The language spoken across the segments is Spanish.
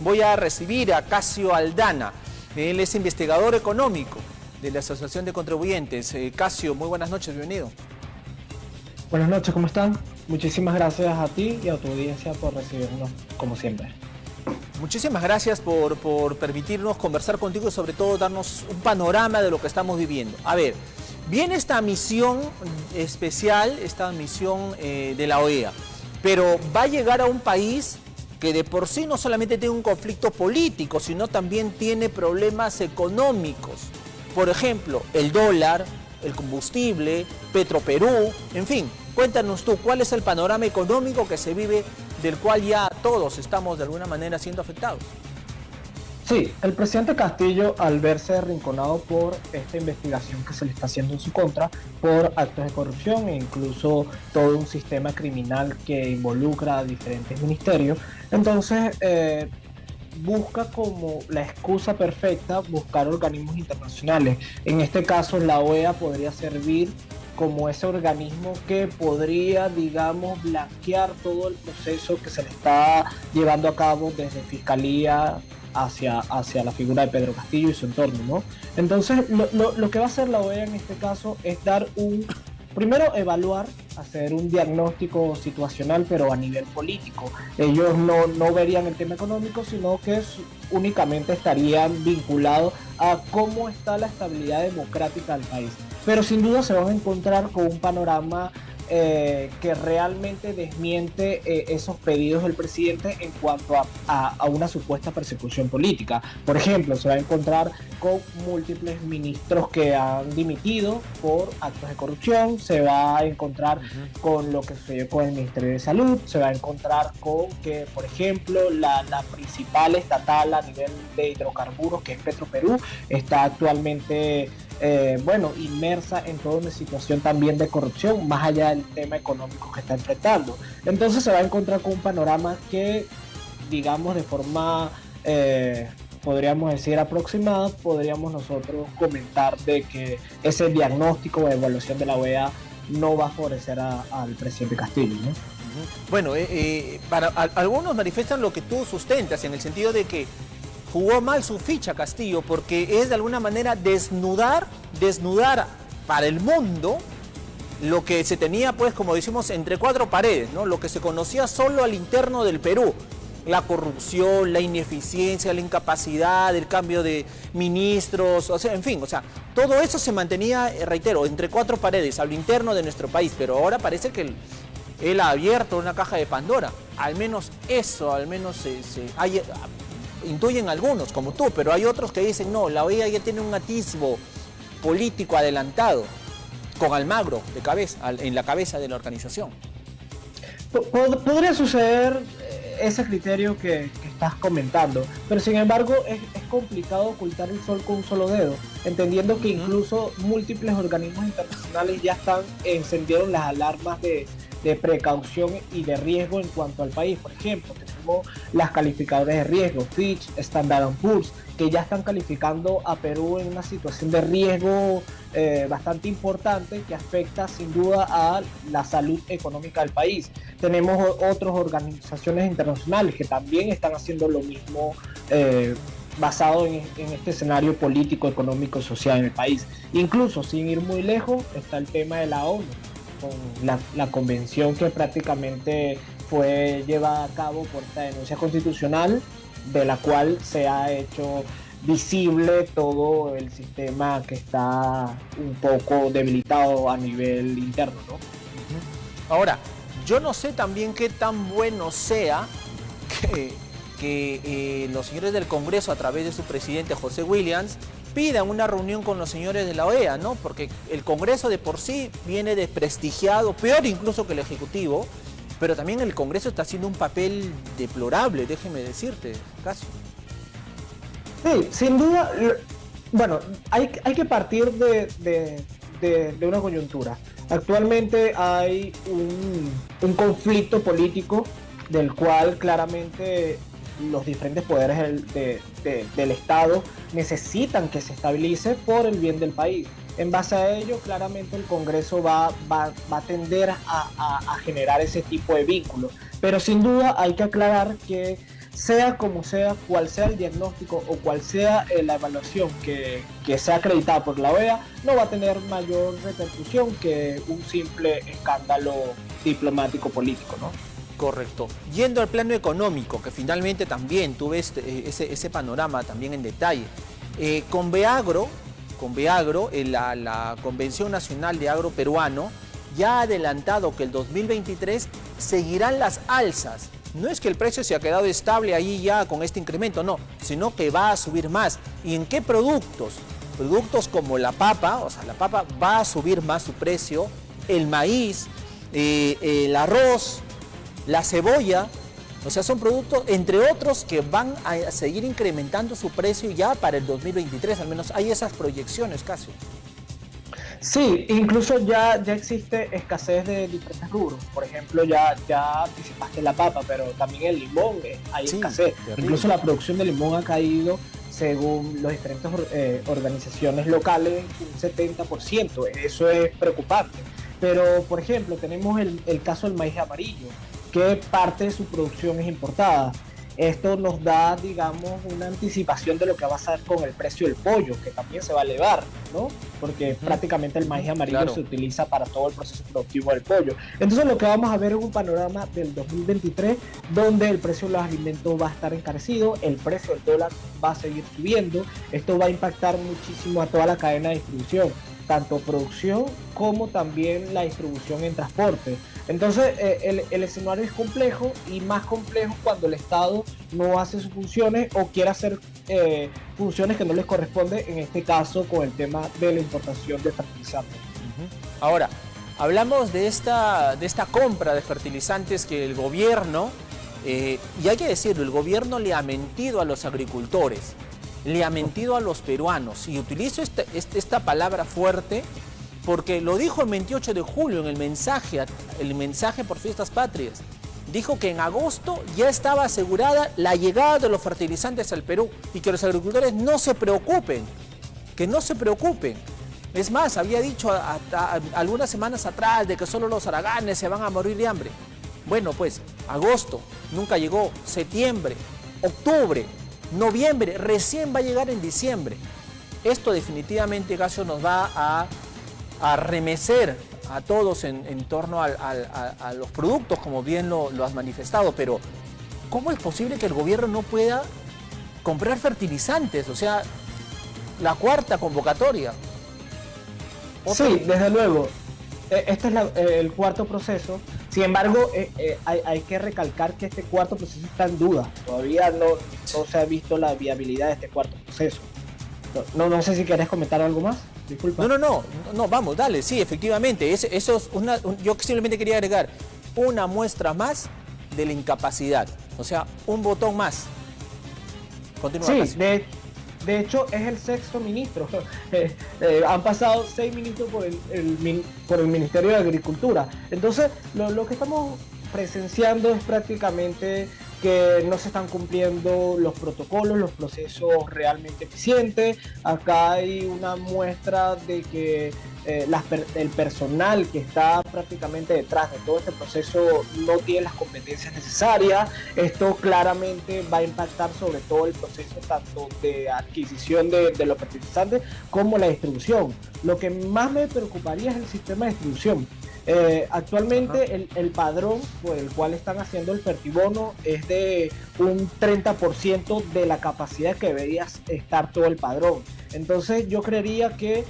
voy a recibir a Casio Aldana. Él es investigador económico de la Asociación de Contribuyentes. Casio, muy buenas noches, bienvenido. Buenas noches, ¿cómo están? Muchísimas gracias a ti y a tu audiencia por recibirnos, como siempre. Muchísimas gracias por permitirnos conversar contigo y sobre todo darnos un panorama de lo que estamos viviendo. A ver, viene esta misión especial, esta misión de la OEA, pero va a llegar a un país que de por sí no solamente tiene un conflicto político, sino también tiene problemas económicos. Por ejemplo, el dólar, el combustible, Petroperú, en fin. Cuéntanos tú, ¿cuál es el panorama económico que se vive, del cual ya todos estamos de alguna manera siendo afectados? Sí, el presidente Castillo, al verse arrinconado por esta investigación que se le está haciendo en su contra por actos de corrupción e incluso todo un sistema criminal que involucra a diferentes ministerios, entonces busca como la excusa perfecta buscar organismos internacionales. En este caso, la OEA podría servir como ese organismo que podría, digamos, blanquear todo el proceso que se le está llevando a cabo desde Fiscalía hacia la figura de Pedro Castillo y su entorno, ¿no? Entonces, lo que va a hacer la OEA en este caso es primero evaluar, hacer un diagnóstico situacional, pero a nivel político. Ellos no verían el tema económico, sino que únicamente estarían vinculados a cómo está la estabilidad democrática del país. Pero sin duda se van a encontrar con un panorama que realmente desmiente esos pedidos del presidente en cuanto a una supuesta persecución política. Por ejemplo, se va a encontrar con múltiples ministros que han dimitido por actos de corrupción, se va a encontrar con lo que sucedió con el Ministerio de Salud, se va a encontrar con que, por ejemplo, la principal estatal a nivel de hidrocarburos, que es Petroperú, está actualmente inmersa en toda una situación también de corrupción, más allá del tema económico que está enfrentando. Entonces se va a encontrar con un panorama que, digamos, de forma, podríamos decir, aproximada, podríamos nosotros comentar de que ese diagnóstico o evaluación de la OEA no va a favorecer al presidente Castillo, ¿no? Bueno, algunos manifiestan lo que tú sustentas, en el sentido de que jugó mal su ficha Castillo, porque es de alguna manera desnudar para el mundo lo que se tenía, pues, como decimos, entre cuatro paredes, ¿no? Lo que se conocía solo al interno del Perú: la corrupción, la ineficiencia, la incapacidad, el cambio de ministros, o sea, en fin, o sea, todo eso se mantenía, reitero, entre cuatro paredes, al interno de nuestro país, pero ahora parece que él ha abierto una caja de Pandora. Al menos eso, intuyen algunos, como tú, pero hay otros que dicen, no, la OEA ya tiene un atisbo político adelantado, con Almagro en la cabeza de la organización. Podría suceder ese criterio que estás comentando, pero sin embargo es complicado ocultar el sol con un solo dedo, entendiendo que incluso múltiples organismos internacionales ya encendieron las alarmas de precaución y de riesgo en cuanto al país. Por ejemplo, tenemos las calificadoras de riesgo, Fitch, Standard & Poor's, que ya están calificando a Perú en una situación de riesgo bastante importante, que afecta sin duda a la salud económica del país. Tenemos otras organizaciones internacionales que también están haciendo lo mismo, basado en este escenario político, económico, social en el país. Incluso, sin ir muy lejos, está el tema de la ONU, con la convención que prácticamente fue llevada a cabo por esta denuncia constitucional, de la cual se ha hecho visible todo el sistema que está un poco debilitado a nivel interno, ¿no? Ahora, yo no sé también qué tan bueno sea que los señores del Congreso, a través de su presidente José Williams, pidan una reunión con los señores de la OEA, ¿no? Porque el Congreso de por sí viene desprestigiado, peor incluso que el Ejecutivo, pero también el Congreso está haciendo un papel deplorable, déjeme decirte, Casio. Sí, sin duda. Bueno, hay que partir de una coyuntura. Actualmente hay un conflicto político del cual claramente los diferentes poderes del Estado necesitan que se estabilice por el bien del país. En base a ello, claramente el Congreso va a tender a generar ese tipo de vínculos. Pero sin duda hay que aclarar que sea como sea, cual sea el diagnóstico o cual sea la evaluación que sea acreditada por la OEA, no va a tener mayor repercusión que un simple escándalo diplomático político, ¿no? Correcto. Yendo al plano económico, que finalmente también tú ves ese panorama también en detalle. Con Beagro, la Convención Nacional de Agro Peruano, ya ha adelantado que el 2023 seguirán las alzas. No es que el precio se ha quedado estable ahí ya con este incremento, no, sino que va a subir más. ¿Y en qué productos? Productos como la papa, o sea, la papa va a subir más su precio, el maíz, el arroz, la cebolla, o sea, son productos, entre otros, que van a seguir incrementando su precio ya para el 2023, al menos hay esas proyecciones casi. Sí, incluso ya existe escasez de diferentes rubros. Por ejemplo, ya anticipaste la papa, pero también el limón, hay escasez. Terrible. Incluso la producción de limón ha caído, según las diferentes organizaciones locales, un 70%. Eso es preocupante. Pero, por ejemplo, tenemos el caso del maíz amarillo, que parte de su producción es importada. Esto nos da, digamos, una anticipación de lo que va a pasar con el precio del pollo, que también se va a elevar, ¿no? Porque prácticamente el maíz amarillo se utiliza para todo el proceso productivo del pollo. Entonces lo que vamos a ver es un panorama del 2023 donde el precio de los alimentos va a estar encarecido, el precio del dólar va a seguir subiendo. Esto va a impactar muchísimo a toda la cadena de distribución, tanto producción como también la distribución en transporte. Entonces el escenario es complejo, y más complejo cuando el Estado no hace sus funciones o quiere hacer funciones que no les corresponde, en este caso con el tema de la importación de fertilizantes. Ahora, hablamos de esta compra de fertilizantes que el gobierno, y hay que decirlo, el gobierno le ha mentido a los agricultores, le ha mentido a los peruanos, y utilizo esta palabra fuerte porque lo dijo el 28 de julio en el mensaje por Fiestas Patrias. Dijo que en agosto ya estaba asegurada la llegada de los fertilizantes al Perú y que los agricultores no se preocupen, que no se preocupen. Es más, había dicho algunas semanas atrás de que solo los haraganes se van a morir de hambre. Bueno, pues agosto nunca llegó, septiembre, octubre, noviembre, recién va a llegar en diciembre. Esto definitivamente, Gasio, nos va a remecer a todos en torno a los productos, como bien lo has manifestado, pero ¿cómo es posible que el gobierno no pueda comprar fertilizantes? O sea, la cuarta convocatoria. Sí, desde luego. Este es el cuarto proceso. Sin embargo, hay que recalcar que este cuarto proceso está en duda. Todavía no se ha visto la viabilidad de este cuarto proceso. No sé si querés comentar algo más. Disculpa. No, vamos, dale, sí, efectivamente. Eso es yo simplemente quería agregar una muestra más de la incapacidad. O sea, un botón más. Continúa. Sí, de hecho es el sexto ministro. Han pasado 6 ministros por el Ministerio de Agricultura. Entonces, lo que estamos presenciando es prácticamente que no se están cumpliendo los protocolos, los procesos realmente eficientes. Acá hay una muestra de que el personal que está prácticamente detrás de todo este proceso no tiene las competencias necesarias. Esto claramente va a impactar sobre todo el proceso tanto de adquisición de los fertilizantes como la distribución. Lo que más me preocuparía es el sistema de distribución. Actualmente el padrón por el cual están haciendo el fertibono es de un 30% de la capacidad que debería estar todo el padrón. Entonces yo creería que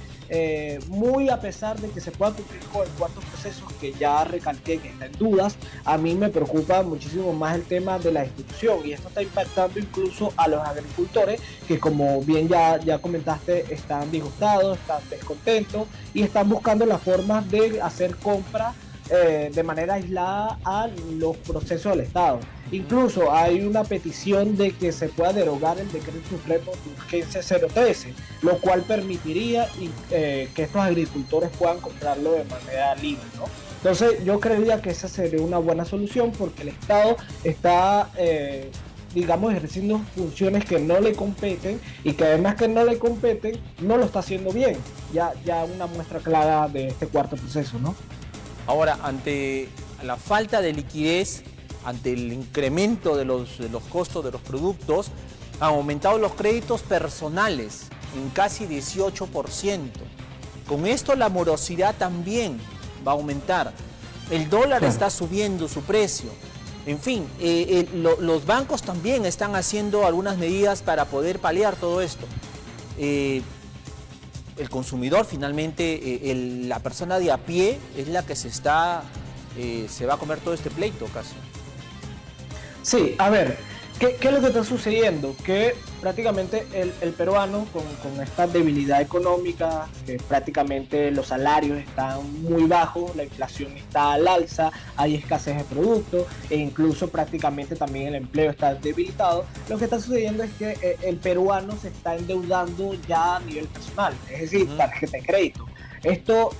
muy a pesar de que se pueda cumplir con el cuarto proceso, que ya recalqué que está en dudas, a mí me preocupa muchísimo más el tema de la distribución, y esto está impactando incluso a los agricultores que, como bien ya comentaste, están disgustados, están descontentos y están buscando las formas de hacer compras de manera aislada a los procesos del Estado. Incluso hay una petición de que se pueda derogar el decreto supremo de urgencia 013, lo cual permitiría que estos agricultores puedan comprarlo de manera libre, ¿no? Entonces yo creería que esa sería una buena solución, porque el Estado está digamos, ejerciendo funciones que no le competen, y que además que no le competen, no lo está haciendo bien. Ya una muestra clara de este cuarto proceso, ¿no? Ahora, ante la falta de liquidez, ante el incremento de los costos de los productos, han aumentado los créditos personales en casi 18%. Con esto la morosidad también va a aumentar. El dólar está subiendo su precio. En fin, los bancos también están haciendo algunas medidas para poder paliar todo esto. El consumidor finalmente, la persona de a pie es la que se va a comer todo este pleito casi. Sí, a ver, ¿qué es lo que está sucediendo? Que prácticamente el peruano con esta debilidad económica, que prácticamente los salarios están muy bajos, la inflación está al alza, hay escasez de productos e incluso prácticamente también el empleo está debilitado, lo que está sucediendo es que el peruano se está endeudando ya a nivel personal, es decir, tarjeta de crédito. Esto,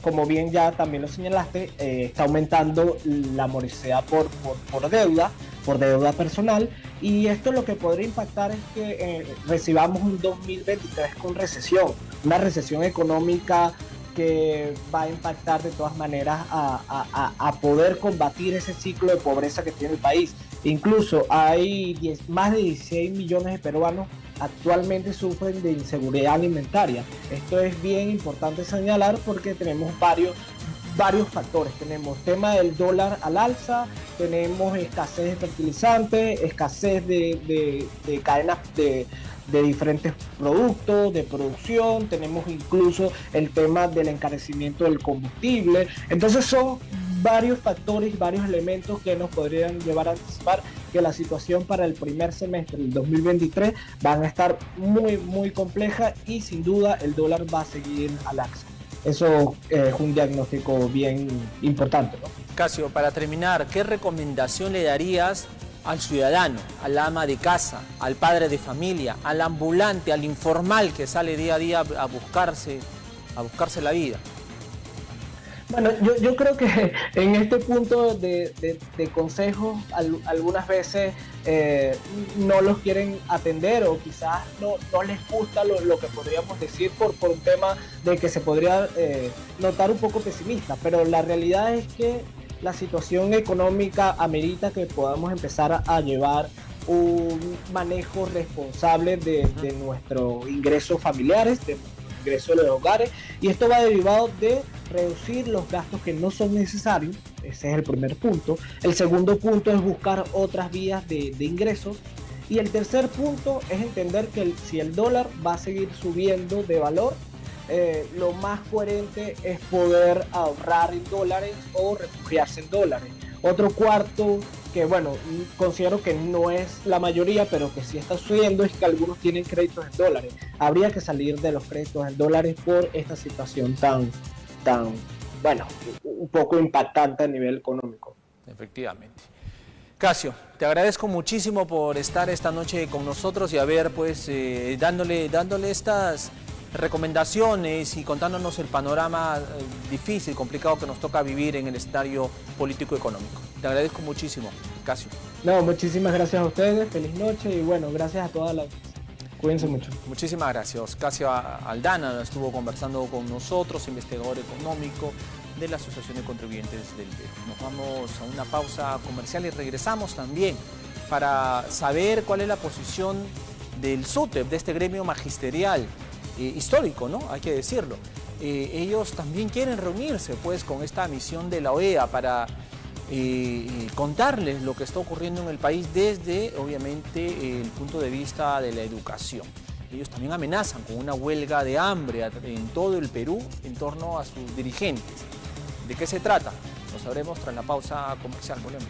como bien ya también lo señalaste, está aumentando la morosidad por deuda personal, y esto lo que podría impactar es que recibamos un 2023 con recesión, una recesión económica que va a impactar de todas maneras a poder combatir ese ciclo de pobreza que tiene el país. Incluso hay más de 16 millones de peruanos actualmente sufren de inseguridad alimentaria. Esto es bien importante señalar porque tenemos varios factores. Tenemos tema del dólar al alza, tenemos escasez de fertilizantes, escasez de cadenas de diferentes productos, de producción, tenemos incluso el tema del encarecimiento del combustible. Entonces son varios factores, varios elementos que nos podrían llevar a anticipar que la situación para el primer semestre del 2023 van a estar muy compleja, y sin duda el dólar va a seguir al alza. Eso es un diagnóstico bien importante, ¿no? Casio, para terminar, ¿qué recomendación le darías al ciudadano, al ama de casa, al padre de familia, al ambulante, al informal que sale día a día a buscarse la vida? Bueno, yo creo que en este punto de consejos, algunas veces no los quieren atender, o quizás no les gusta lo que podríamos decir por un tema de que se podría notar un poco pesimista, pero la realidad es que la situación económica amerita que podamos empezar a llevar un manejo responsable de nuestros ingresos familiares, de ingresos de los hogares, y esto va derivado de reducir los gastos que no son necesarios. Ese es el primer punto. El segundo punto es buscar otras vías de ingresos, y el tercer punto es entender que si el dólar va a seguir subiendo de valor, lo más coherente es poder ahorrar en dólares o refugiarse en dólares. Otro cuarto, que bueno, considero que no es la mayoría, pero que sí está sucediendo, es que algunos tienen créditos en dólares. Habría que salir de los créditos en dólares por esta situación tan, bueno, un poco impactante a nivel económico. Efectivamente. Casio, te agradezco muchísimo por estar esta noche con nosotros y haber, pues, dándole estas recomendaciones y contándonos el panorama difícil, complicado que nos toca vivir en el escenario político-económico. Te agradezco muchísimo, Casio. No, muchísimas gracias a ustedes, feliz noche, y bueno, gracias a todas las... Cuídense mucho. Muchísimas gracias. Casio Aldana estuvo conversando con nosotros, investigador económico de la Asociación de Contribuyentes del Perú. Nos vamos a una pausa comercial y regresamos también para saber cuál es la posición del SUTEP, de este gremio magisterial histórico, ¿no? Hay que decirlo. Ellos también quieren reunirse, pues, con esta misión de la OEA para contarles lo que está ocurriendo en el país desde, obviamente, el punto de vista de la educación. Ellos también amenazan con una huelga de hambre en todo el Perú en torno a sus dirigentes. ¿De qué se trata? Lo sabremos tras la pausa comercial. Volvemos.